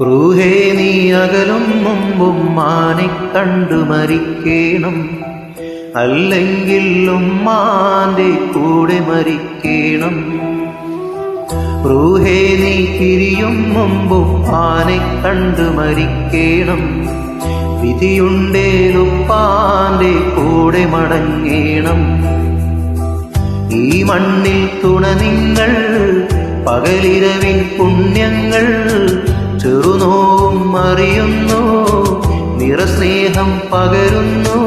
റൂഹേ നീ അകലും മുമ്പും മാനെ കണ്ടു മരിക്കേണം, അല്ലെങ്കിൽ ഉമ്മാന്റെ കൂടെ മരിക്കേണം. റൂഹേ നീ പിരിയും മുമ്പും മാനെ കണ്ടു മരിക്കേണം, വിധിയുണ്ടേലുപ്പാന്റെ കൂടെ മടങ്ങേണം. ഈ മണ്ണിൽ തുണ നിങ്ങൾ പകലിരവിൻ പുണ്യങ്ങൾ, ചെറുനോവും അറിയുന്നു നിറസ്നേഹം പകരുന്നു.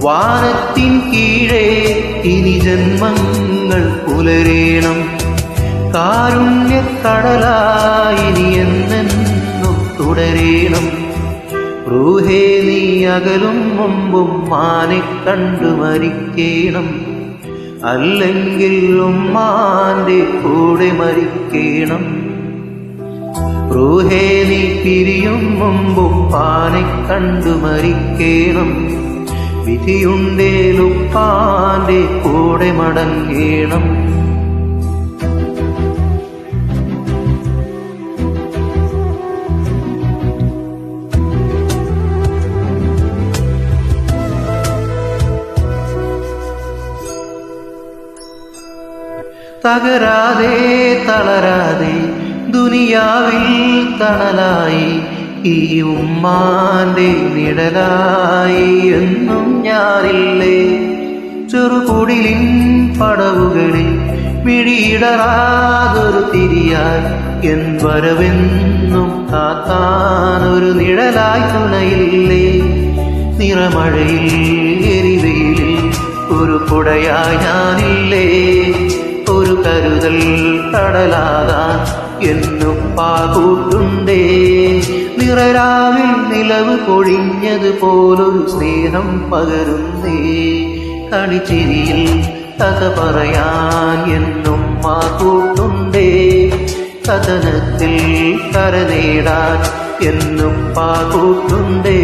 വാനത്തിൻ കീഴേ ഇനി ജന്മങ്ങൾ പുലരേണം, കാരുണ്യക്കടലായി ഇനി എന്നെന്നും തുടരേണം. റൂഹേ നീ അകലും മുമ്പും മാനെ കണ്ടു മരിക്കേണം, അല്ലെങ്കിൽ ഉമ്മാന്റെ കൂടെ മരിക്കേണം. റൂഹേ നീ പിരിയും മുമ്പും പാനെ കണ്ടു മരിക്കേണം, വിധിയുണ്ടേലുപ്പാന്റെ കൂടെ മടങ്ങേണം. തകരാതെ തളരാതെ ദുനിയാവിൽ തണലായി ഈ ഉമ്മാന്റെ നിഴലായി എന്നും ഞാനില്ലേ. ചെറുകുടിലിൻ പടവുകളിൽ മിഴിയിടറാതൊരു തിരിയായി എൻ വരവെന്നും കാത്താനൊരു നിഴലായി തുണയില്ലേ. നിറമഴയിൽ എരിവെയിലിൽ ഒരു കുടയായി ഞാനില്ലേ, ഒരു കരുതൽ കടലാകാൻ എന്നുപ്പാ കൂട്ടുണ്ടേ. നിറരാവിൽ നിലവ് പൊഴിഞ്ഞതുപോലൊരു സ്നേഹം പകരുന്നേ, കളിച്ചിരിയിൽ കഥ പറയാൻ എന്നുമ്മാ കൂട്ടുണ്ടേ. കഥനത്തിൽ കരനേടാൻ എന്നുപ്പാ കൂട്ടുണ്ടേ.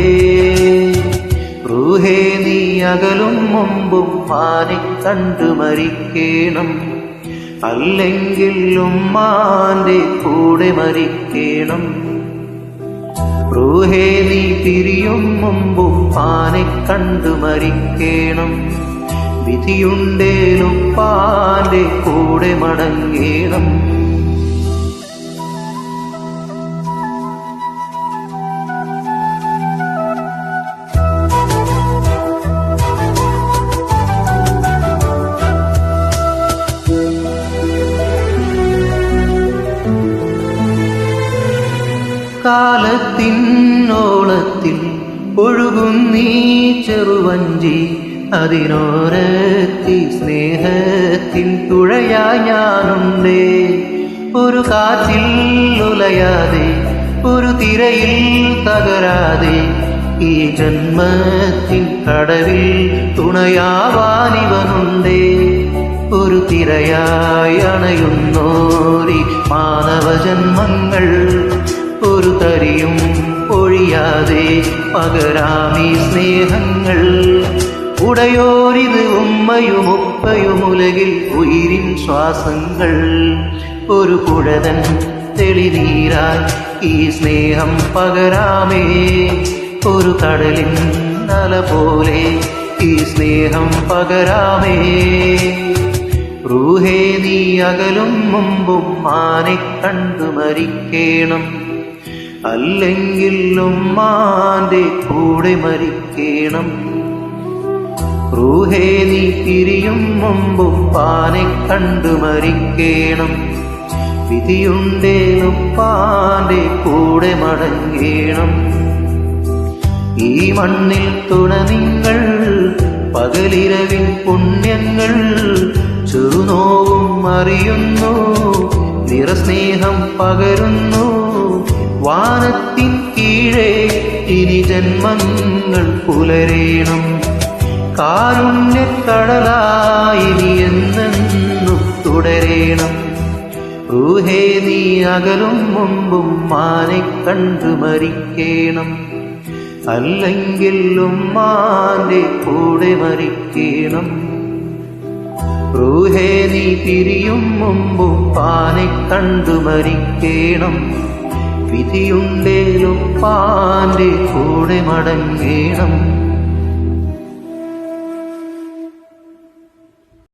റൂഹേ നീ അകലും മുമ്പും മാനെ കണ്ടു മരിക്കേണം, അല്ലെങ്കിൽ ഉമ്മാന്റെ കൂടെ മരിക്കേണം. റൂഹേ നീ പിരിയും മുമ്പും പാനെ കണ്ടു മരിക്കേണം, വിധിയുണ്ടേലുപ്പാന്റെ കൂടെ മടങ്ങേണം. കാലത്തിൻ ഓളത്തിൽ ഒഴുകുന്നീ ചെറുവഞ്ചി, അതിനോരത്തി സ്നേഹത്തിൻ തുഴയായി ഞാനുണ്ടേ. ഒരു കാറ്റിൽ ഉലയാതെ ഒരു തിരയിൽ തകരാതെ ഈ ജന്മത്തിൻ കടവിൽ തുണയാവാനിവനുണ്ടേ. ഒരു തിരയായി അണയുന്നോരി മാനവജന്മങ്ങൾ, ഒരു തരിയും ഒഴിയാതെ പകരാമീ സ്നേഹങ്ങൾ. ഉടയോരിത് ഉമ്മയും ഉപ്പയും ഉലകിൽ ഉയിരിൻ ശ്വാസങ്ങൾ. ഒരു കുഴതൻ തെളിനീരാൽ ഈ സ്നേഹം പകരാമേ, ഒരു കടലിൻ അല പോലെ ഈ സ്നേഹം പകരാമേ. റൂഹേ നീ അകലും മുമ്പും മാനെ കണ്ടു മരിക്കേണം, അല്ലെങ്കിൽ ഉമ്മാന്റെ കൂടെ മരിക്കേണം. റൂഹേ നീ പിരിയും മുമ്പും പാനെ കണ്ടു മരിക്കേണം, വിധിയുണ്ടേലുപ്പാന്റെ കൂടെ മടങ്ങേണം. ഈ മണ്ണിൽ തുണ നിങ്ങൾ പകലിരവിൻ പുണ്യങ്ങൾ, ചെറുനോവും അറിയുന്നു നിറസ്നേഹം പകരുന്നു. വാനത്തിൻ കീഴേ ഇനി ജന്മങ്ങൾ പുലരേണം, കാരുണ്യക്കടലായി ഇനി എന്നെന്നും തുടരേണം. റൂഹേ നീ അകലും മുമ്പും മാനെ കണ്ടു മരിക്കേണം, അല്ലെങ്കിൽ ഉമ്മാന്റെ കൂടെ മരിക്കേണം. റൂഹേ നീ പിരിയും മുമ്പും പാനെ കണ്ടു മരിക്കേണം, വിധിയുണ്ടേലുപ്പാന്റെ കൂടെ മടങ്ങേണം.